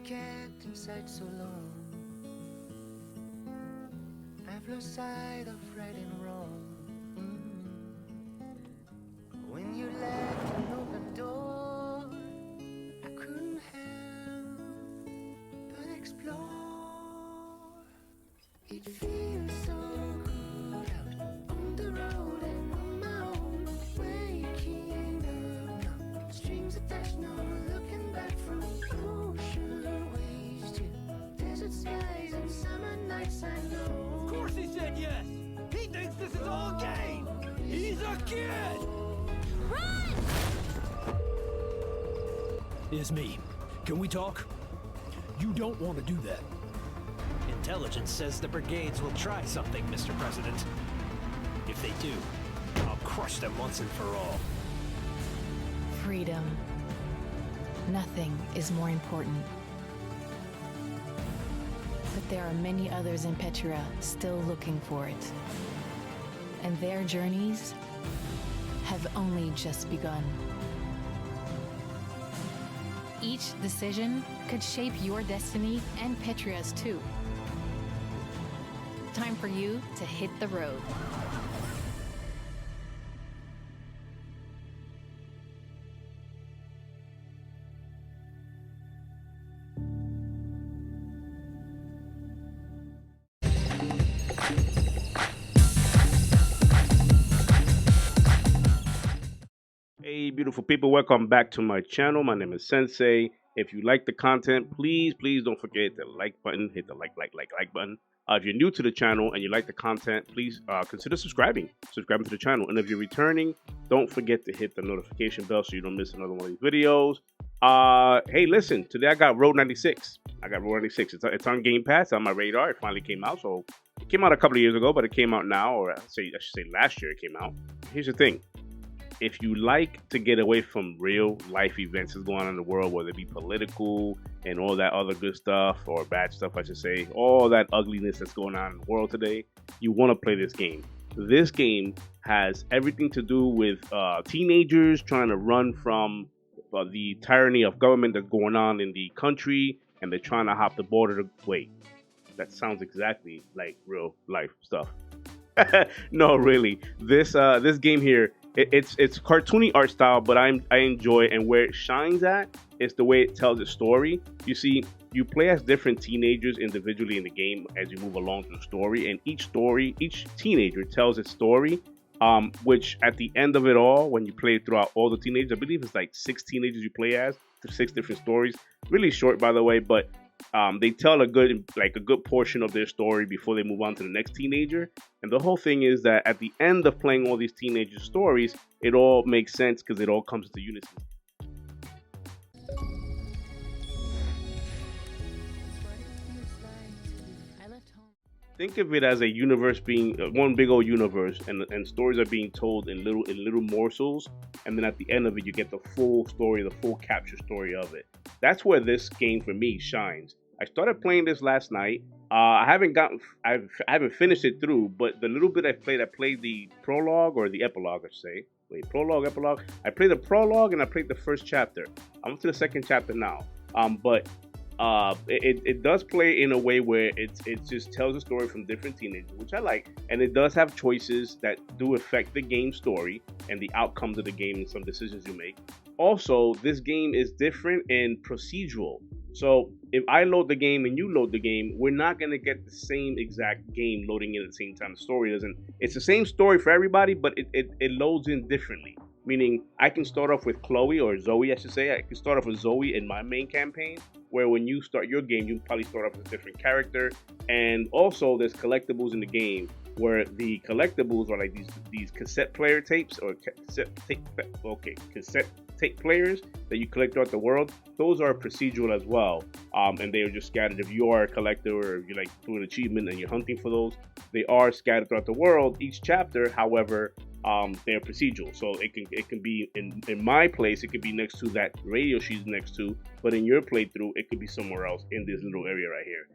kept inside so long. I've lost sight of right and wrong. When you left an open door, I couldn't help but explore. It feels so good out on the road and on my own. Waking up now, strings attached, no looking back from ocean waves to desert skies and summer nights. I know. Of course he said yes! He thinks this is all game! He's a kid! Run! It's me. Can we talk? You don't want to do that. Intelligence says the brigades will try something, Mr. President. If they do, I'll crush them once and for all. Freedom. Nothing is more important. But there are many others in Petria still looking for it. And their journeys have only just begun. Each decision could shape your destiny and Petria's too. Time for you to hit the road. Hey, beautiful people, welcome back to my channel. My name is Sensei. If you like the content, please don't forget the like button. Hit the like button. If you're new to the channel and you like the content, please consider subscribing to the channel. And if you're returning, don't forget to hit the notification bell so you don't miss another one of these videos. Hey, listen, today I got Road 96. It's on Game Pass, on my radar. It finally came out. So it came out a couple of years ago, but it came out now, or I should say last year it came out. Here's the thing. If you like to get away from real life events that's going on in the world, whether it be political and all that other good stuff, or bad stuff, I should say, all that ugliness that's going on in the world today, you want to play this game. This game has everything to do with teenagers trying to run from the tyranny of government that's going on in the country, and they're trying to hop the border to... Wait, that sounds exactly like real life stuff. No, really. This game here, it's cartoony art style, but I enjoy it, and where it shines at is the way it tells its story. You see, you play as different teenagers individually in the game as you move along through the story, and each teenager tells its story, which at the end of it all, when you play throughout all the teenagers, I believe it's like 6 teenagers you play as, 6 different stories. Really short, by the way, but they tell a good portion of their story before they move on to the next teenager. And the whole thing is that at the end of playing all these teenager stories, it all makes sense because it all comes into unison. Think of it as a universe being one big old universe, and stories are being told in little morsels, and then at the end of it you get the full story, the full capture story of it. That's where this game for me shines. I started playing this last night. I haven't finished it through, but the little bit I played the prologue, or the epilogue, I should say. Wait, prologue, epilogue. I played the prologue and I played the first chapter. I'm up to the second chapter now. But it does play in a way where it just tells a story from different teenagers, which I like, and it does have choices that do affect the game story and the outcomes of the game and some decisions you make. Also, this game is different and procedural. So if I load the game and you load the game, we're not going to get the same exact game loading in at the same time. The story doesn't. It's the same story for everybody, but it loads in differently. Meaning, I can start off with Chloe, or Zoe, I should say. I can start off with Zoe in my main campaign, where when you start your game, you probably start off with a different character. And also, there's collectibles in the game, where the collectibles are like these cassette player tapes, or cassette tape players that you collect throughout the world. Those are procedural as well, and they are just scattered. If you are a collector, or if you like do an achievement and you're hunting for those, they are scattered throughout the world. Each chapter, however, they're procedural, so it can be in my place, it could be next to that radio she's next to, but in your playthrough it could be somewhere else in this little area right here.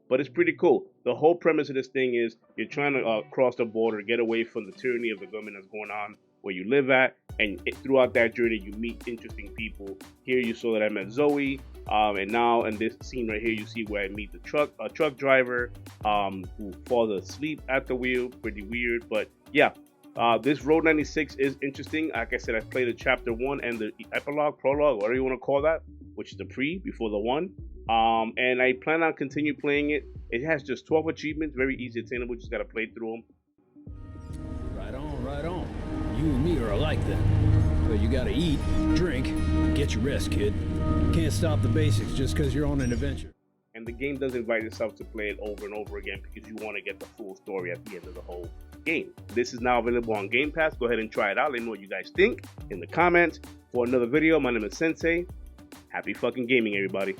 But it's pretty cool. The whole premise of this thing is you're trying to cross the border, get away from the tyranny of the government that's going on where you live at, And throughout that journey, you meet interesting people. Here you saw that I met Zoe, and now in this scene right here, you see where I meet the truck driver who falls asleep at the wheel. Pretty weird, but yeah. This Road 96 is interesting. Like I said, I played the chapter 1 and the epilogue, prologue, whatever you want to call that, which is the before the 1. And I plan on continue playing it. It has just 12 achievements, very easy attainable. Just gotta play through them. Right on, right on. You and me are alike then. But you gotta eat, drink, get your rest, kid. Can't stop the basics just because you're on an adventure. And the game does invite itself to play it over and over again because you want to get the full story at the end of the whole game. This is now available on Game Pass. Go ahead and try it out. Let me know what you guys think in the comments. For another video, my name is Sensei. Happy fucking gaming, everybody.